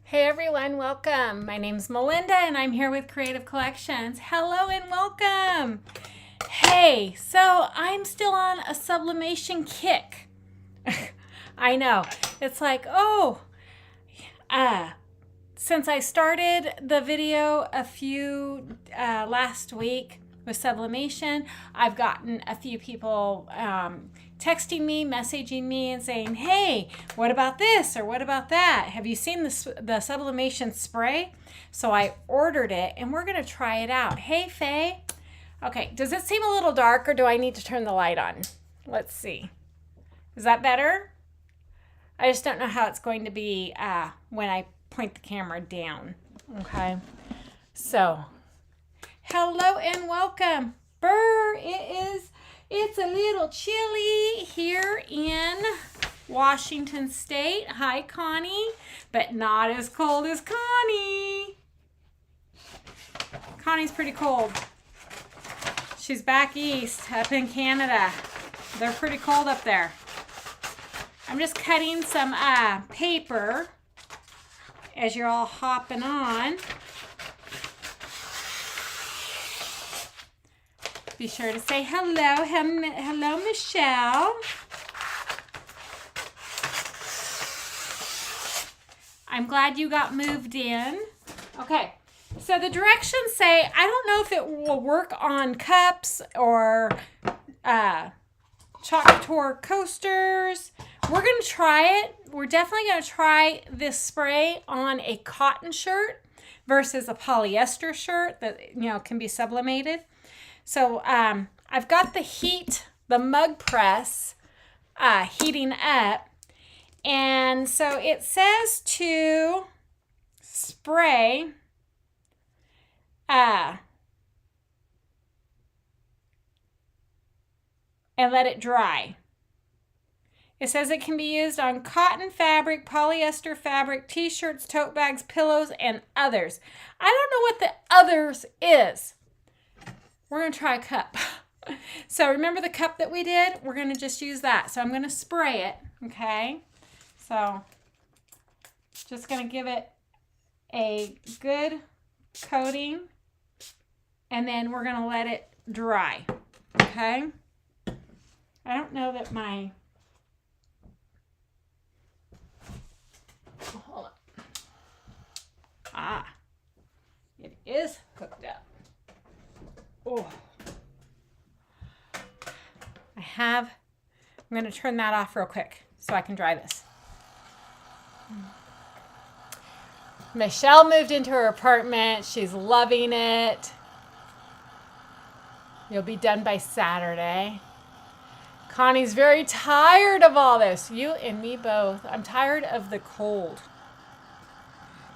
Hey everyone, welcome. My name's Melinda and I'm here with Creative Collections. Hello and welcome. Hey, so I'm still on a sublimation kick. I know. It's like, since I started the video last week with sublimation, I've gotten a few people texting me, messaging me, and saying, hey, what about this or what about that? Have you seen the sublimation spray? So I ordered it and we're going to try it out. Hey, Faye. Okay, does it seem a little dark or do I need to turn the light on? Let's see. Is that better? I just don't know how it's going to be when I point the camera down. Okay, so hello and welcome. It's a little chilly here in Washington State. Hi, Connie, but not as cold as Connie. Connie's pretty cold. She's back east, up in Canada. They're pretty cold up there. I'm just cutting some paper as you're all hopping on. Be sure to say hello. Hello, Michelle. I'm glad you got moved in. Okay, so the directions say, I don't know if it will work on cups or chalk tour coasters. We're going to try it. We're definitely going to try this spray on a cotton shirt versus a polyester shirt that, can be sublimated. So I've got the mug press heating up. And so it says to spray and let it dry. It says it can be used on cotton fabric, polyester fabric, t-shirts, tote bags, pillows, and others. I don't know what the others is. We're going to try a cup. So remember the cup that we did? We're going to just use that. So I'm going to spray it, okay? So just going to give it a good coating, and then we're going to let it dry, okay? I don't know that my... Hold on. It is hooked up. Oh, I'm going to turn that off real quick so I can dry this. Michelle moved into her apartment. She's loving it. You'll be done by Saturday. Connie's very tired of all this. You and me both. I'm tired of the cold.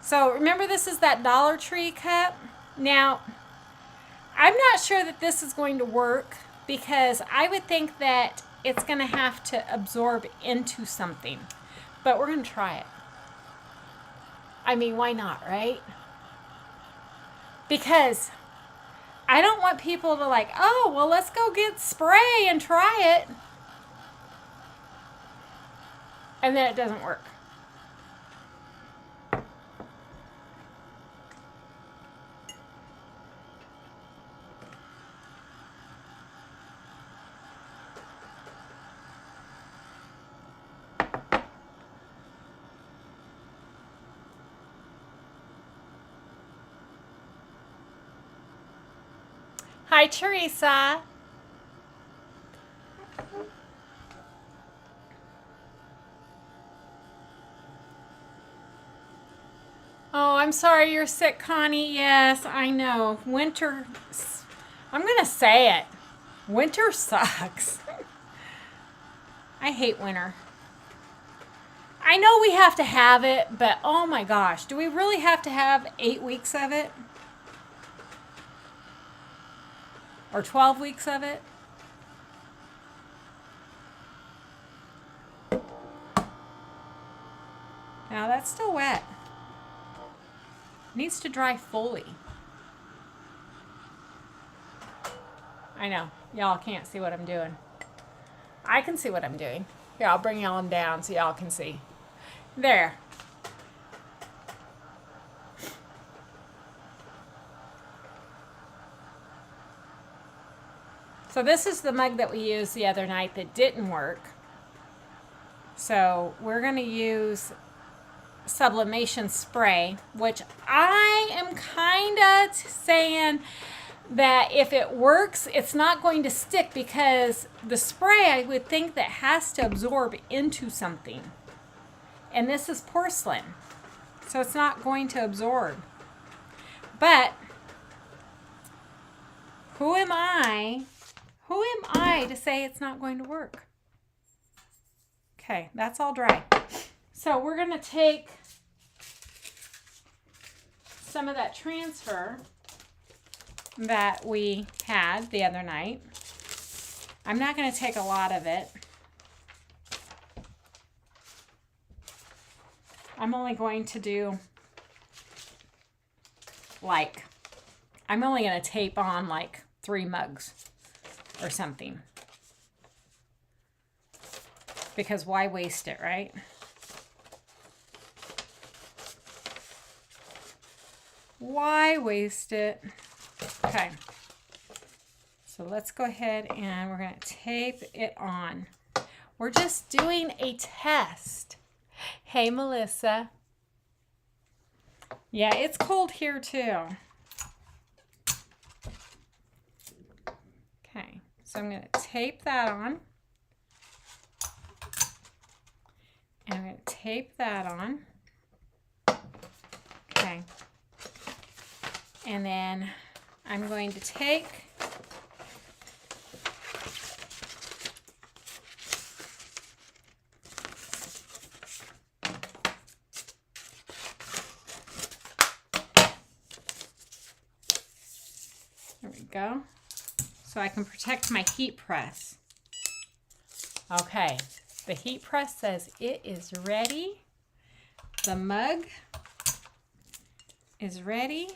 So remember, this is that Dollar Tree cup. Now, I'm not sure that this is going to work because I would think that it's going to have to absorb into something. But we're going to try it. I mean, why not, right? Because I don't want people to let's go get spray and try it. And then it doesn't work. Hi, Teresa. Oh, I'm sorry you're sick, Connie. Yes, I know. Winter, I'm going to say it. Winter sucks. I hate winter. I know we have to have it, but oh my gosh, do we really have to have 8 weeks of it? Or 12 weeks of it? Now that's still wet. Needs to dry fully. I know, y'all can't see what I'm doing. I can see what I'm doing. Here, I'll bring y'all down so y'all can see. There. So this is the mug that we used the other night that didn't work. So we're going to use Sublimation spray, which I am kind of saying that if it works, it's not going to stick, because the spray, I would think, that has to absorb into something. And this is porcelain, so it's not going to absorb. But who am I? Who am I to say it's not going to work? Okay, that's all dry. So we're going to take some of that transfer that we had the other night. I'm not going to take a lot of it. I'm only going to do I'm only going to tape on like 3 mugs or something. Because why waste it, right? Why waste it? Okay. So let's go ahead and we're going to tape it on. We're just doing a test. Hey, Melissa. Yeah, it's cold here too. Okay, so I'm going to tape that on. And I'm going to tape that on. Okay. And then I'm going to take there we go. So I can protect my heat press. Okay. The heat press says it is ready. The mug is ready.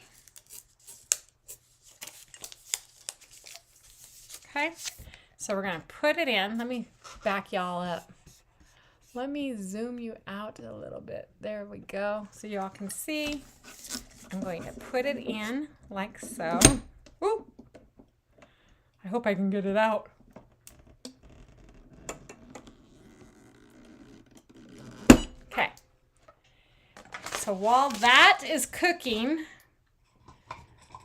Okay, so we're going to put it in. Let me back y'all up. Let me zoom you out a little bit. There we go, so y'all can see. I'm going to put it in like so. Woo! I hope I can get it out. Okay, so while that is cooking,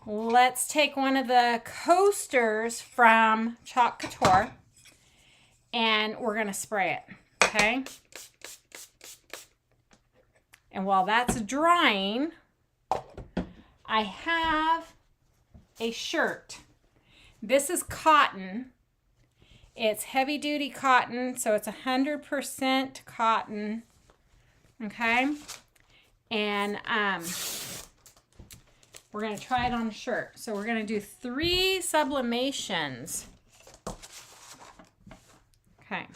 let's take one of the coasters from Chalk Couture and we're going to spray it, okay? And while that's drying, I have a shirt. This is cotton. It's heavy duty cotton, so it's 100% cotton, okay? And we're going to try it on a shirt. So we're going to do 3 sublimations. Okay.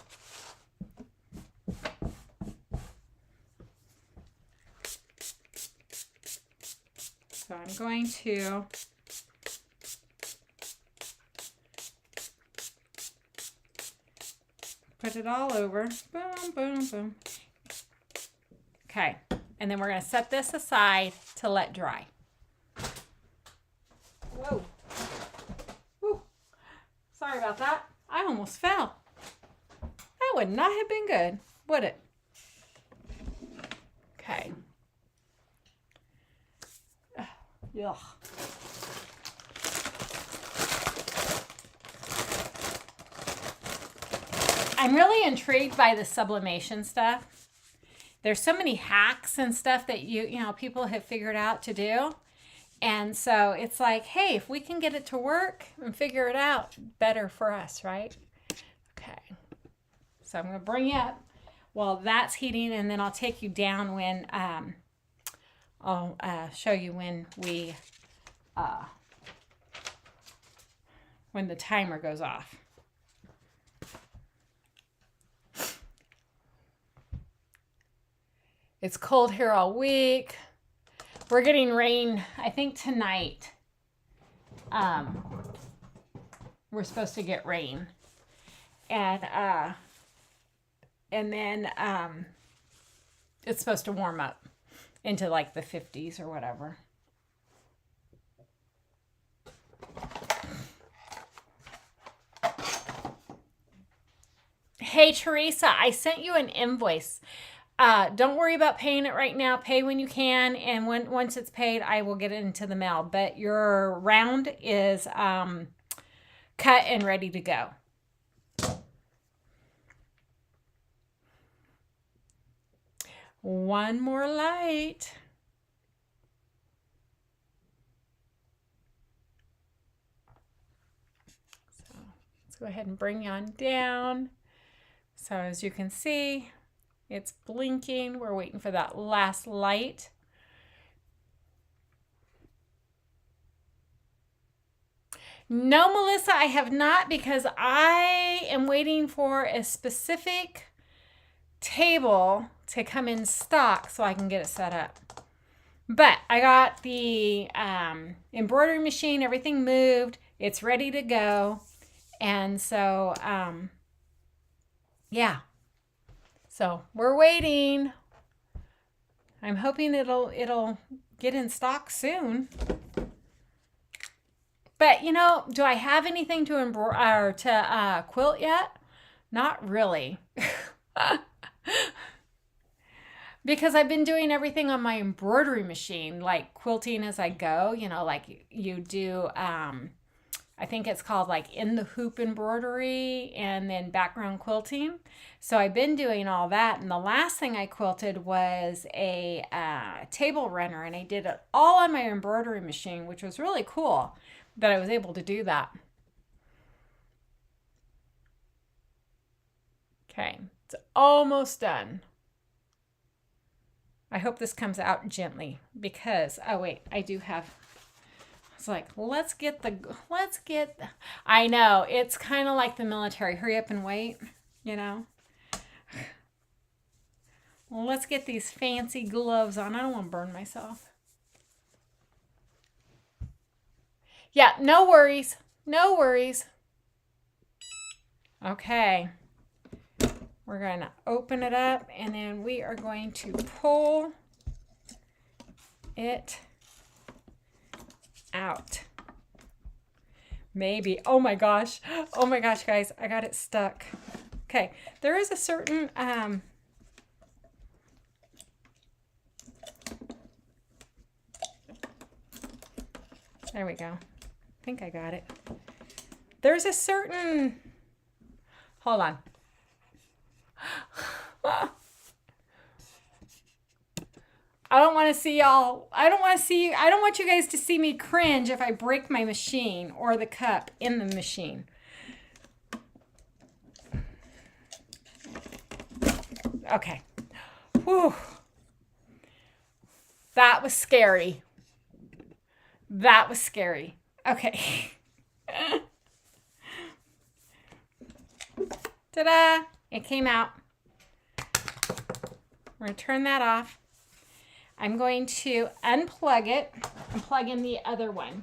So I'm going to put it all over. Boom, boom, boom. Okay. And then we're going to set this aside to let dry. Whoa. Whew. Sorry about that. I almost fell. That would not have been good, would it? Okay. Yuck. I'm really intrigued by the sublimation stuff. There's so many hacks and stuff that you know people have figured out to do. And so it's like, hey, if we can get it to work and figure it out, better for us, right? Okay. So I'm going to bring you up while that's heating, and then I'll take you down when I'll show you when when the timer goes off. It's cold here all week. We're getting rain, I think tonight. We're supposed to get rain. And then it's supposed to warm up into like the 50s or whatever. Hey, Teresa, I sent you an invoice. Don't worry about paying it right now. Pay when you can, and once it's paid, I will get it into the mail. But your round is cut and ready to go. One more light. So let's go ahead and bring you on down. So as you can see, it's blinking. We're waiting for that last light. No, Melissa, I have not, because I am waiting for a specific table to come in stock so I can get it set up. But I got the embroidery machine, everything moved. It's ready to go. And so, yeah. So we're waiting. I'm hoping it'll get in stock soon. But you know, do I have anything to embroider or to quilt yet? Not really. Because I've been doing everything on my embroidery machine, like quilting as I go, you know, like you do, I think it's called like in the hoop embroidery and then background quilting. So I've been doing all that. And the last thing I quilted was a table runner, and I did it all on my embroidery machine, which was really cool that I was able to do that. Okay, it's almost done. I hope this comes out gently because, oh wait, I do have, it's like, I know, it's kind of like the military, hurry up and wait, you know. Well, let's get these fancy gloves on. I don't want to burn myself. Yeah, no worries, no worries. Okay. We're going to open it up, and then we are going to pull it out. Maybe. Oh my gosh, guys, I got it stuck. Okay, there is a certain there we go. I think I got it. There's a certain, hold on. I don't want to see y'all. I don't want you guys to see me cringe if I break my machine or the cup in the machine. Okay. Whew. That was scary. That was scary. Okay. Ta-da! It came out. We're going to turn that off. I'm going to unplug it and plug in the other one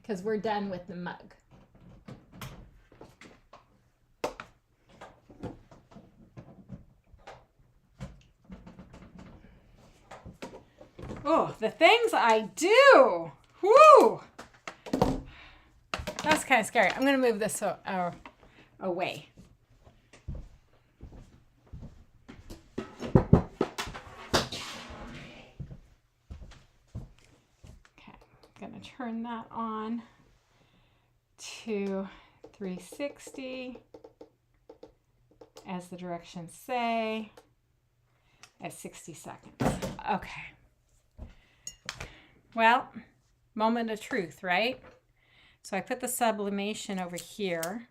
because we're done with the mug. Oh, the things I do. Whoo! That's kind of scary. I'm going to move this away. Turn that on to 360 as the directions say at 60 seconds. Okay. Well, moment of truth, right? So I put the sublimation over here.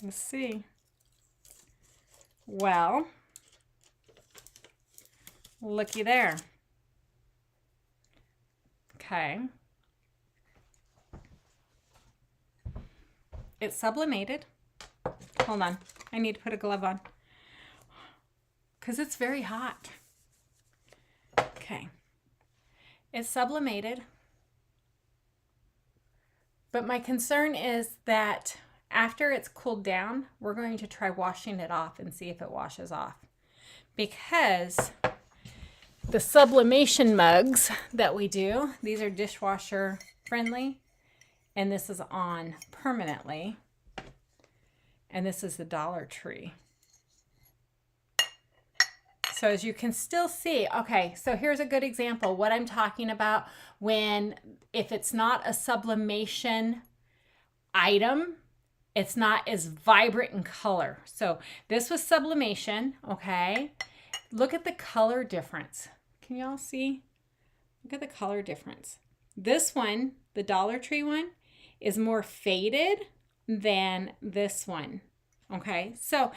Let's see. Well, looky there. Okay. It's sublimated. Hold on. I need to put a glove on because it's very hot. Okay. It's sublimated. But my concern is that after it's cooled down, we're going to try washing it off and see if it washes off. Because the sublimation mugs that we do. These are dishwasher friendly, and this is on permanently. And this is the Dollar Tree. So as you can still see, okay, so here's a good example. What I'm talking about if it's not a sublimation item, it's not as vibrant in color. So this was sublimation, okay? Look at the color difference. Can y'all see? Look at the color difference. This one, the Dollar Tree one, is more faded than this one, okay? So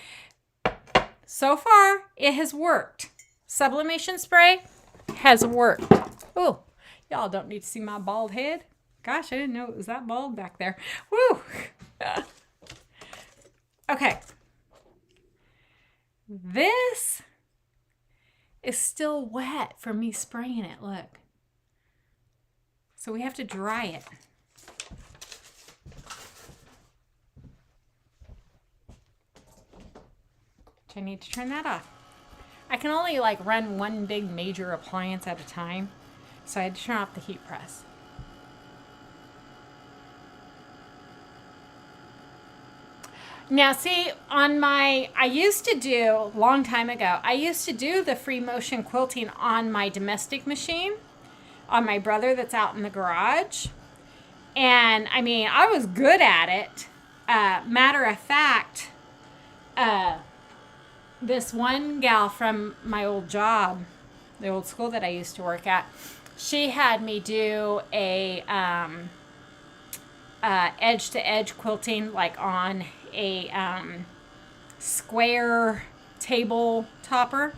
far, it has worked. Sublimation spray has worked. Oh, y'all don't need to see my bald head. Gosh, I didn't know it was that bald back there. Woo! Okay. This is still wet from me spraying it, look. So we have to dry it. I need to turn that off. I can only run one big major appliance at a time, so I had to turn off the heat press. Now see, I used to do, a long time ago, I used to do the free motion quilting on my domestic machine, on my brother that's out in the garage. And I mean, I was good at it. Matter of fact, this one gal from my old job, the old school that I used to work at, she had me do a edge-to-edge quilting, on a square table topper.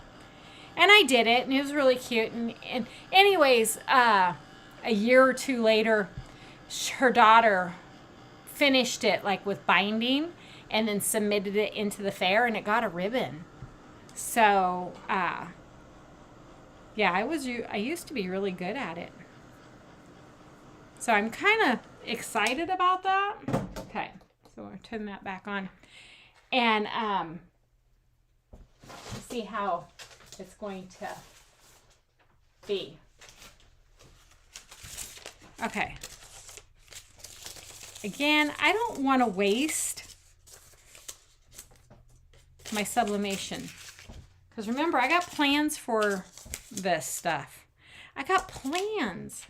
And I did it, and it was really cute. And anyways, a year or two later, her daughter finished it with binding and then submitted it into the fair, and it got a ribbon. So, yeah, I used to be really good at it. So I'm kind of excited about that. Okay, so I'll turn that back on. And see how it's going to be. Okay. Again, I don't want to waste my sublimation. Because remember, I got plans for this stuff. I got plans.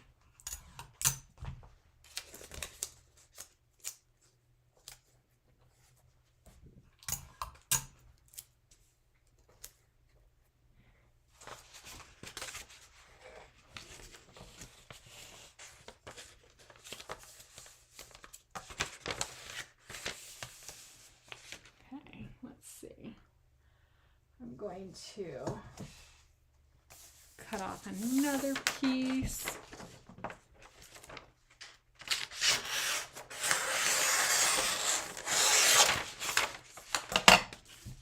Okay, let's see. I'm going to cut off another piece.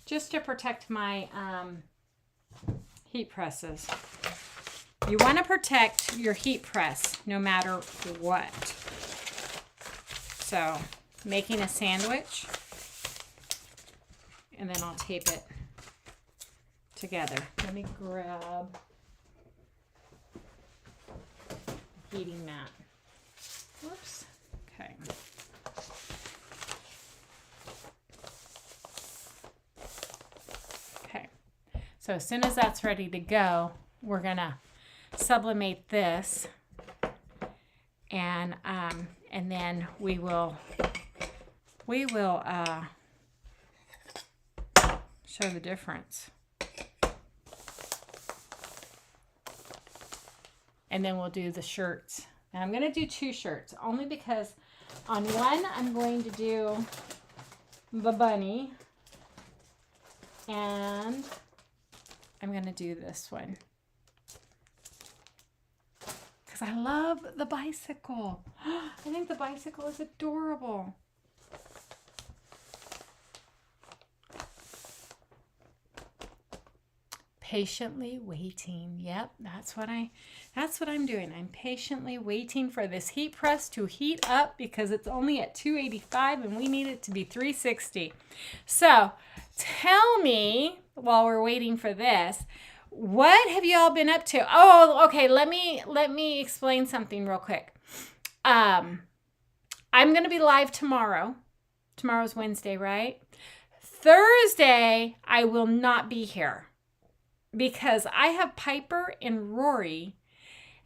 Just to protect my heat presses. You want to protect your heat press no matter what. So, making a sandwich, and then I'll tape it together. Let me grab a heating mat. Whoops. Okay. Okay. So as soon as that's ready to go, we're gonna sublimate this, and then we will show the difference. And then we'll do the shirts. And I'm going to do 2 shirts, only because on one I'm going to do the bunny, and I'm going to do this one because I love the bicycle. I think the bicycle is adorable. Patiently waiting. Yep, that's what I'm doing. I'm patiently waiting for this heat press to heat up because it's only at 285 and we need it to be 360. So tell me, while we're waiting for this, What have you all been up to? Oh, okay. Let me explain something real quick. I'm going to be live tomorrow. Tomorrow's Wednesday, right? Thursday, I will not be here because I have Piper and Rory,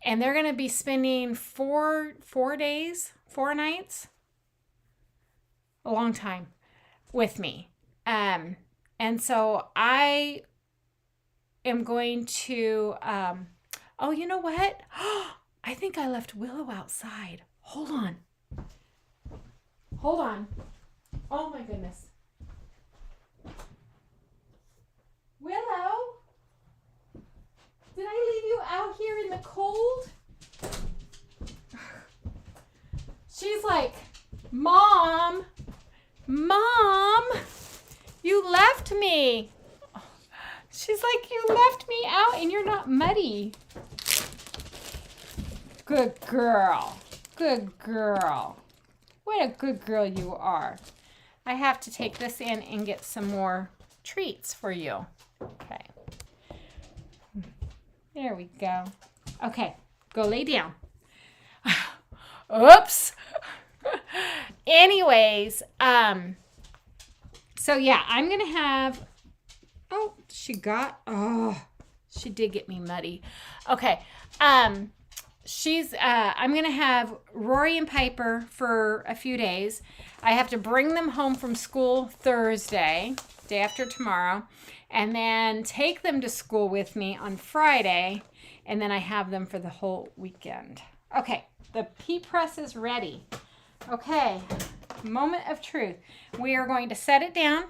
and they're going to be spending four days, 4 nights, a long time with me. And so I am going to, oh, you know what? I think I left Willow outside. Hold on. Oh my goodness. Willow? Did I leave you out here in the cold? She's like, Mom, you left me. She's like, you left me out and you're not muddy. Good girl. What a good girl you are. I have to take this in and get some more treats for you. Okay. There we go. Okay, go lay down. Oops. Anyways, so yeah, I'm going to have, she did get me muddy. Okay. I'm going to have Rory and Piper for a few days. I have to bring them home from school Thursday, day after tomorrow, and then take them to school with me on Friday, and then I have them for the whole weekend. Okay, the pea press is ready. Okay, moment of truth. We are going to set it down.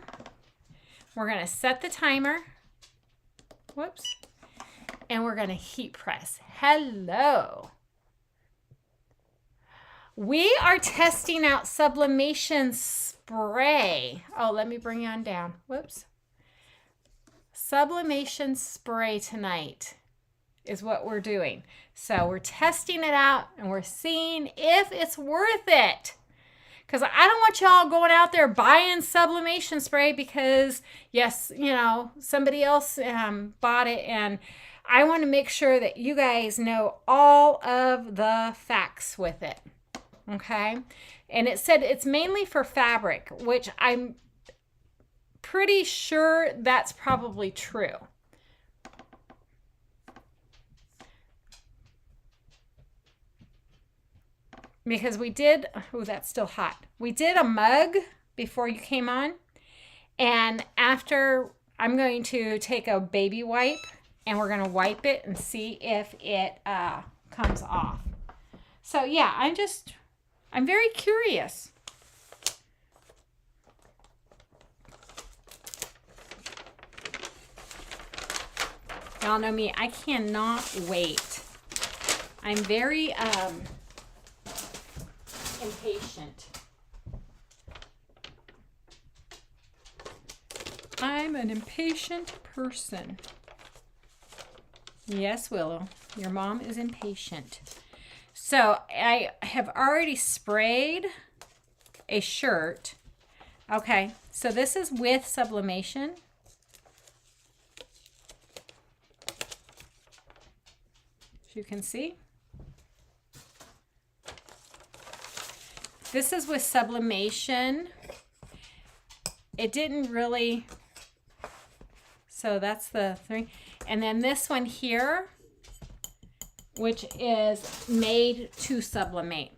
We're going to set the timer. Whoops. And we're going to heat press. Hello. We are testing out Sublimation spray. Oh, let me bring you on down. Whoops. Sublimation spray tonight is what we're doing. So we're testing it out and we're seeing if it's worth it. Because I don't want y'all going out there buying Sublimation spray because, yes, somebody else bought it. And I want to make sure that you guys know all of the facts with it. Okay? And it said it's mainly for fabric, which I'm pretty sure that's probably true. Because we did, that's still hot. We did a mug before you came on. And after, I'm going to take a baby wipe and we're going to wipe it and see if it comes off. So yeah, I'm very curious. Y'all know me, I cannot wait. I'm very impatient. I'm an impatient person. Yes, Willow, your mom is impatient. So I have already sprayed a shirt. Okay, so this is with Sublimation. As you can see. This is with Sublimation. It didn't really, so that's the 3. And then this one here, which is made to sublimate.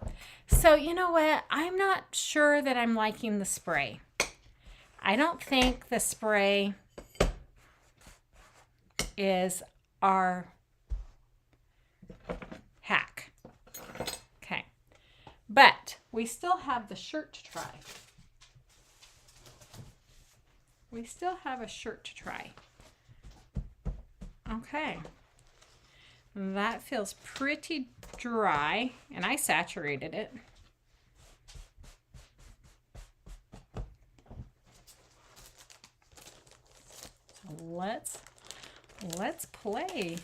So you know what? I'm not sure that I'm liking the spray. I don't think the spray is our hack. Okay. But we still have the shirt to try. We still have a shirt to try. Okay. That feels pretty dry, and I saturated it. So let's play.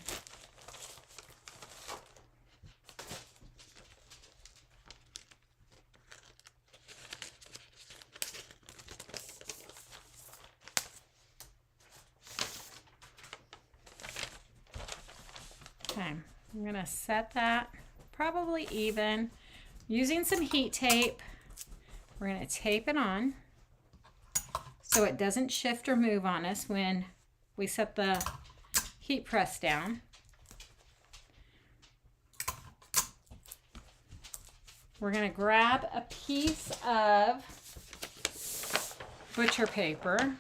I'm going to set that probably even. Using some heat tape, we're going to tape it on so it doesn't shift or move on us when we set the heat press down. We're going to grab a piece of butcher paper.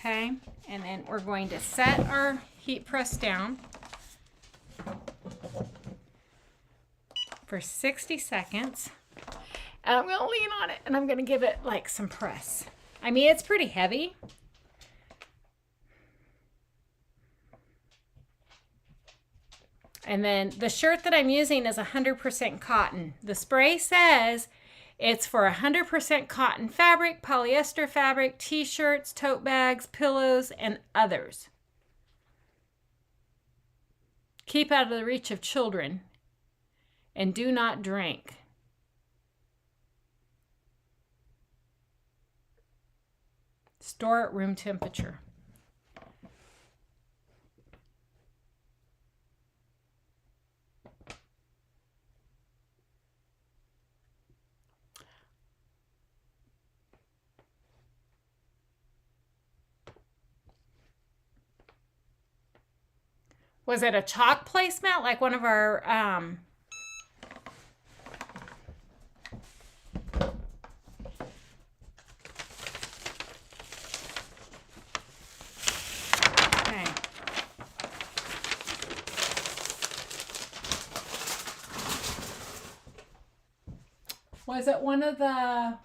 Okay, and then we're going to set our heat press down for 60 seconds. And I'm going to lean on it and I'm going to give it like some press. I mean, it's pretty heavy. And then the shirt that I'm using is 100% cotton. The spray says it's for 100% cotton fabric, polyester fabric, t-shirts, tote bags, pillows, and others. Keep out of the reach of children and do not drink. Store at room temperature. Was it a chalk placemat like one of our okay. Was it one of the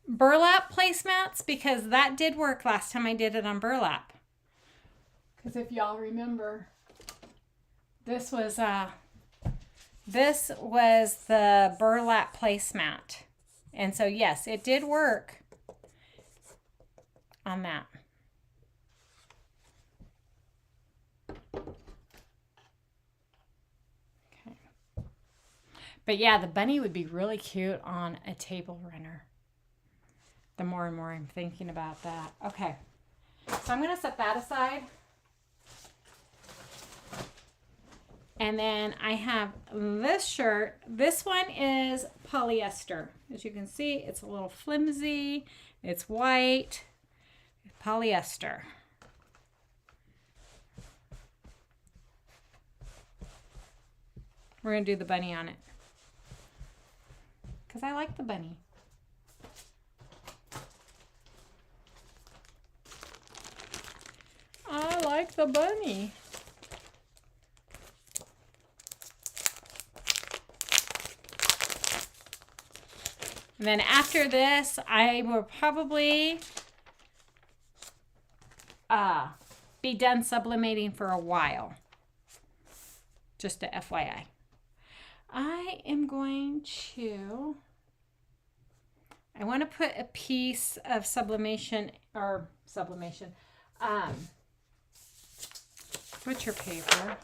burlap placemats? Because that did work last time I did it on burlap. Because if y'all remember, this was the burlap placemat. And so yes, it did work on that. Okay. But yeah, the bunny would be really cute on a table runner. The more and more I'm thinking about that. Okay. So I'm going to set that aside. And then I have this shirt. This one is polyester. As you can see, it's a little flimsy. It's white. Polyester. We're going to do the bunny on it. Because I like the bunny. I like the bunny. And then after this, I will probably be done sublimating for a while. Just a FYI. I am going to, I want to put a piece of sublimation, butcher paper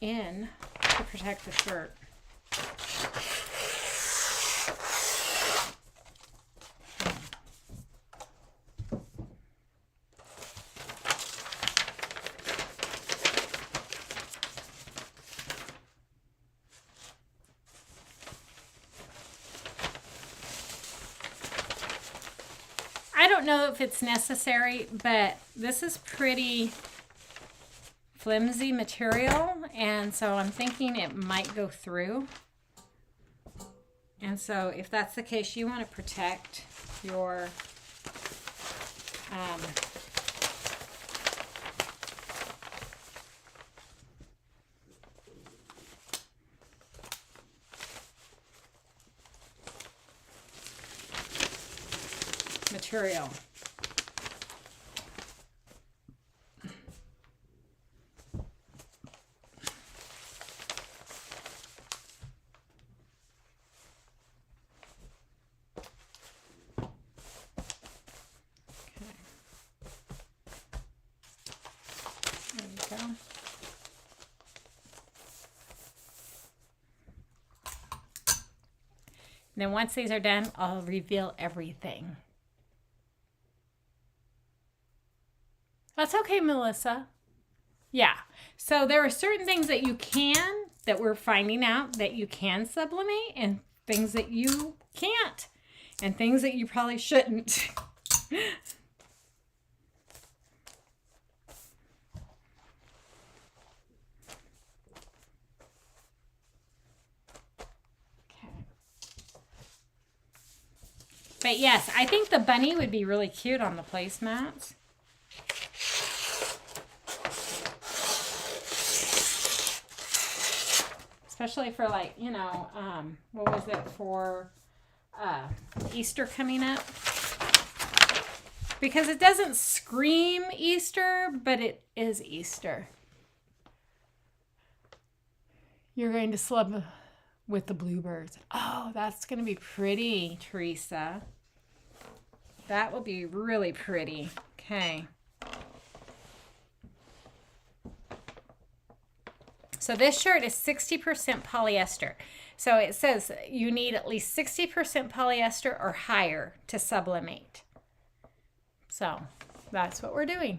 in to protect the shirt. I don't know if it's necessary, but this is pretty flimsy material, and so I'm thinking it might go through. And so if that's the case, you want to protect your material. then once these are done, I'll reveal everything. That's okay, Melissa. Yeah. So there are certain things that you can, that we're finding out that you can sublimate, and things that you can't, and things that you probably shouldn't. But yes, I think the bunny would be really cute on the placemats. Especially for, like, you know, what was it for Easter coming up? Because it doesn't scream Easter, but it is Easter. You're going to slub with the bluebirds. Oh, that's going to be pretty, Teresa. That will be really pretty. Okay. So this shirt is 60% polyester. So it says you need at least 60% polyester or higher to sublimate. So that's what we're doing.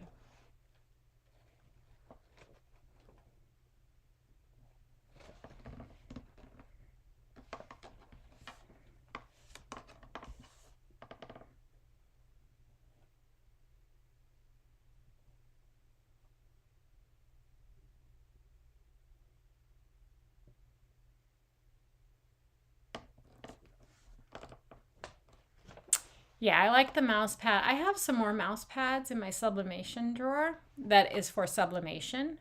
Yeah, I like the mouse pad. I have some more mouse pads in my sublimation drawer that is for sublimation,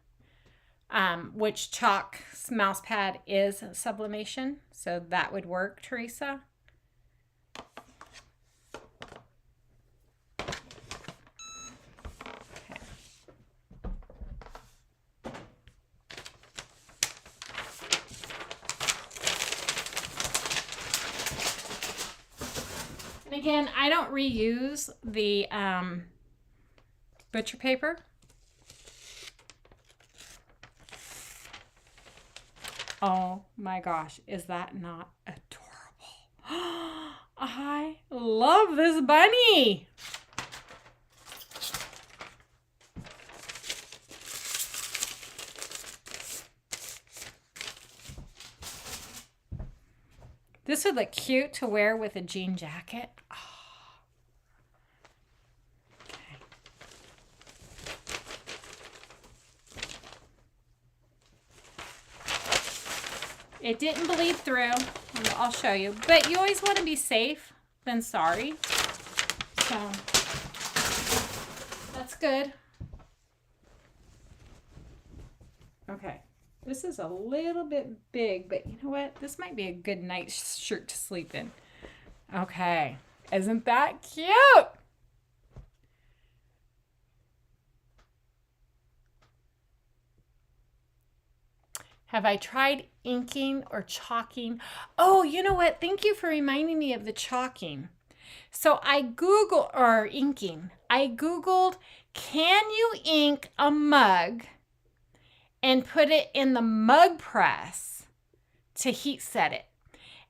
which chalk mouse pad is sublimation. So that would work, Teresa. Okay. And again, I don't reuse the butcher paper. Oh my gosh, is that not adorable? I love this bunny. This would look cute to wear with a jean jacket. Oh. Okay. It didn't bleed through. I'll show you. But you always want to be safe than sorry. So that's good. Okay. This is a little bit big, but you know what? This might be a good night shirt to sleep in. Okay. Isn't that cute? Have I tried inking or chalking? Oh, you know what? Thank you for reminding me of the chalking. So I Googled, or inking. I Googled, can you ink a mug and put it in the mug press to heat set it?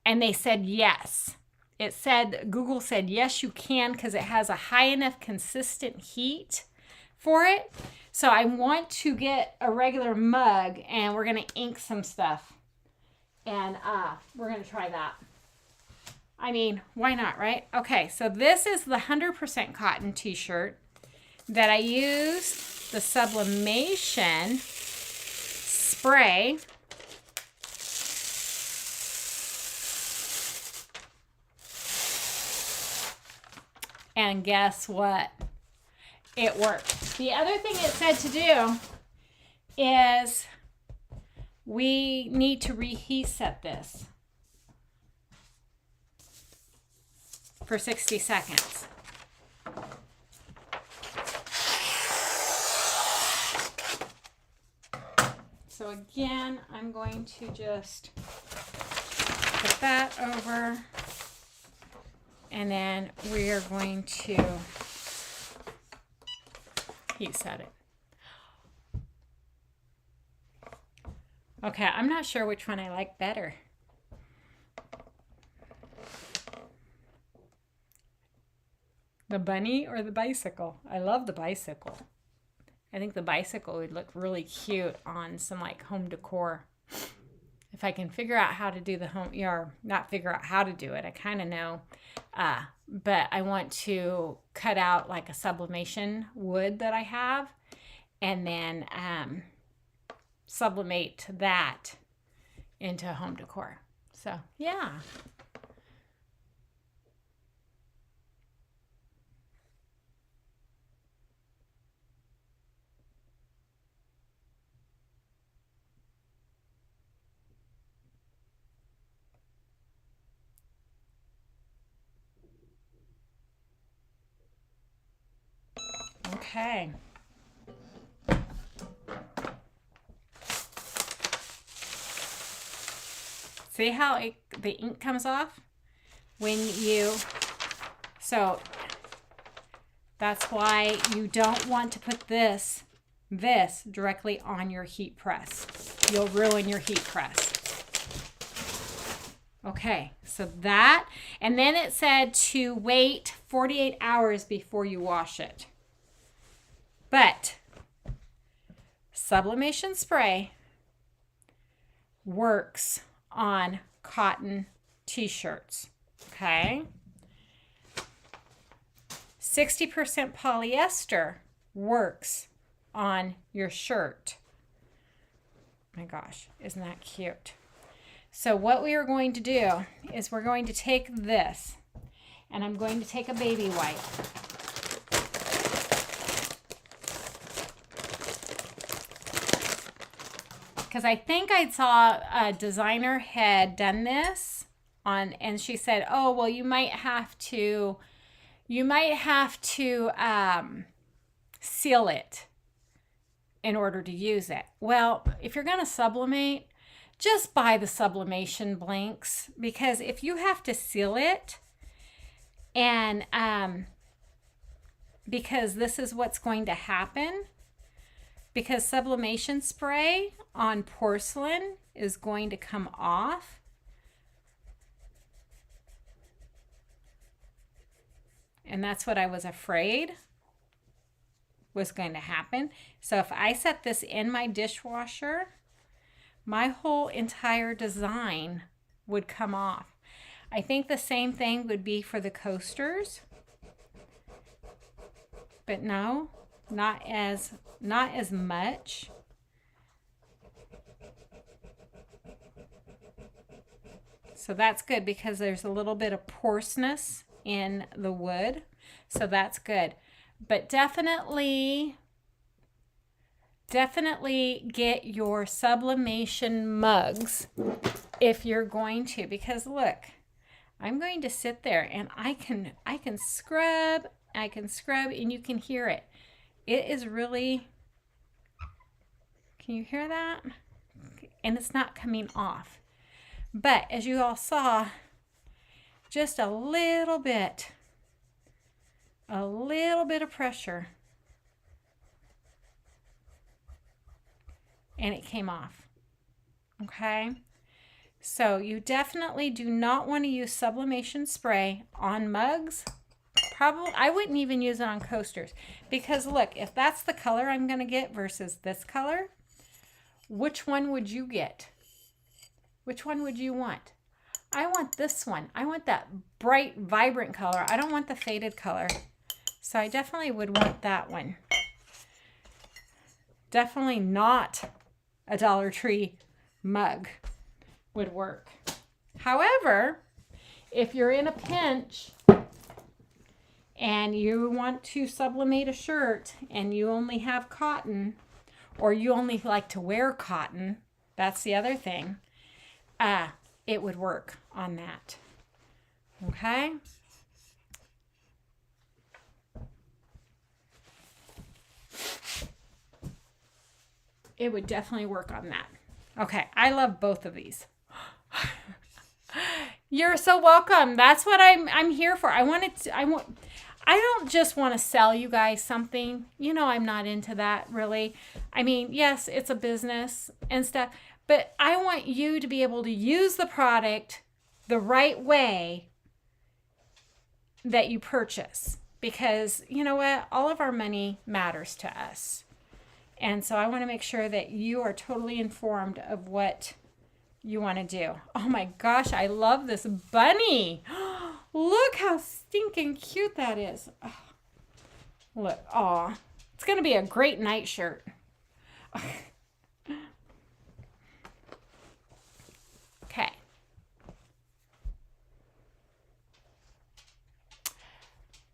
And they said yes. It said, Google said, yes, you can, because it has a high enough consistent heat for it. So I want to get a regular mug, and we're going to ink some stuff. And we're going to try that. I mean, why not, right? Okay, so this is the 100% cotton t-shirt that I used the Sublimation spray. And guess what? It worked. The other thing it said to do is we need to reheat set this for 60 seconds. So again, I'm going to just put that over, and then we are going to heat set it. Okay, I'm not sure which one I like better. The bunny or the bicycle? I love the bicycle. I think the bicycle would look really cute on some like home decor. If I can figure out how to do the home, or not figure out how to do it, I kind of know. But I want to cut out like a sublimation wood that I have and then sublimate that into home decor. So, yeah. Okay. See how the ink comes off when you, so that's why you don't want to put this directly on your heat press. You'll ruin your heat press. Okay, so that, and then it said to wait 48 hours before you wash it. But sublimation spray works on cotton t-shirts, okay? 60% polyester works on your shirt. My gosh, isn't that cute? So what we are going to do is we're going to take this, and I'm going to take a baby wipe. Because I think I saw a designer had done this on, and she said, oh, well, you might have to seal it in order to use it. Well, if you're going to sublimate, just buy the sublimation blanks, because if you have to seal it, and because this is what's going to happen, because sublimation spray on porcelain is going to come off. And that's what I was afraid was going to happen. So if I set this in my dishwasher, my whole entire design would come off. I think the same thing would be for the coasters. But no, not as much. So that's good because there's a little bit of porousness in the wood. So that's good. But definitely get your sublimation mugs if you're going to, because look, I'm going to sit there and I can scrub, and you can hear it. It is really, can you hear that? And it's not coming off. But as you all saw, just a little bit of pressure, and it came off. Okay? So you definitely do not want to use sublimation spray on mugs. Probably, I wouldn't even use it on coasters, because look, if that's the color I'm going to get versus this color, which one would you get? Which one would you want? I want this one. I want that bright, vibrant color. I don't want the faded color. So I definitely would want that one. Definitely not a Dollar Tree mug would work. However, if you're in a pinch and you want to sublimate a shirt and you only have cotton, or you only like to wear cotton, that's the other thing, it would work on that. Okay? It would definitely work on that. Okay, I love both of these. You're so welcome. That's what I'm here for. I don't just want to sell you guys something. You know, I'm not into that really. I mean, yes, it's a business and stuff, but I want you to be able to use the product the right way that you purchase. because you know what? All of our money matters to us. And so I want to make sure that you are totally informed of what you want to do. Oh my gosh, I love this bunny. Look how stinking cute that is. Oh, look, aw. It's going to be a great night shirt. Okay.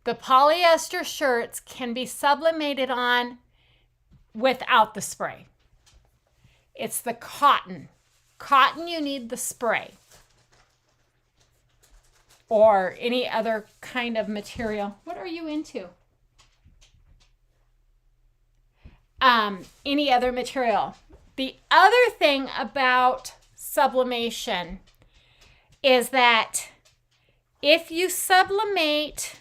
The polyester shirts can be sublimated on without the spray. It's the cotton. Cotton, you need the spray. Or any other kind of material. What are you into? Any other material. The other thing about sublimation is that if you sublimate,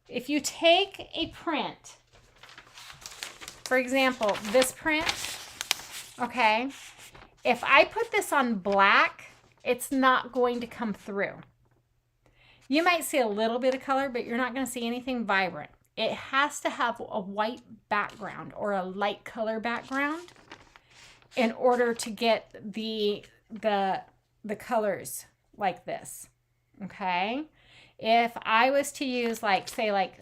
if you take a print, for example, this print, okay, if I put this on black, it's not going to come through. You might see a little bit of color, but you're not going to see anything vibrant. It has to have a white background or a light color background in order to get the colors like this, okay? If I was to use say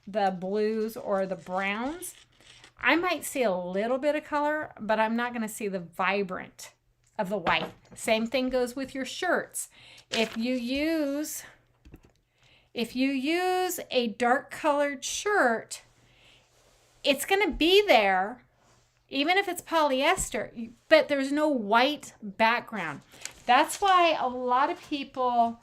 the blues or the browns, I might see a little bit of color, but I'm not going to see the vibrant of the white. Same thing goes with your shirts. If you use a dark colored shirt, it's going to be there, even if it's polyester, but there's no white background. That's why a lot of people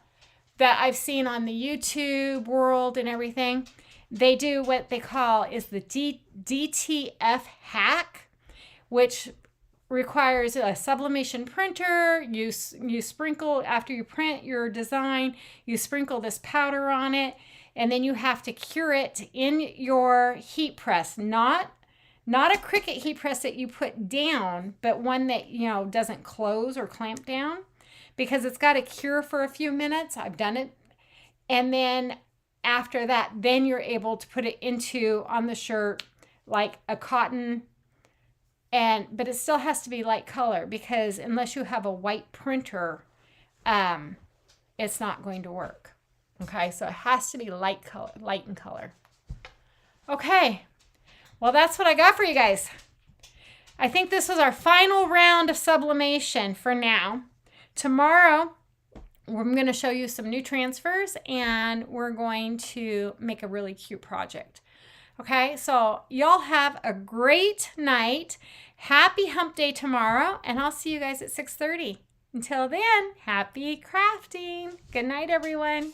that I've seen on the YouTube world and everything, they do what they call is the DTF hack, which requires a sublimation printer. You sprinkle, after you print your design, you sprinkle this powder on it, and then you have to cure it in your heat press. Not a Cricut heat press that you put down, but one that, doesn't close or clamp down, because it's got to cure for a few minutes. I've done it. And then after that, then you're able to put it on the shirt like a cotton. But it still has to be light color, because unless you have a white printer, it's not going to work. Okay, so it has to be light in color. Okay, well, that's what I got for you guys. I think this was our final round of sublimation for now. Tomorrow, I'm going to show you some new transfers, and we're going to make a really cute project. Okay, so y'all have a great night. Happy hump day tomorrow, and I'll see you guys at 6:30. Until then, happy crafting. Good night, everyone.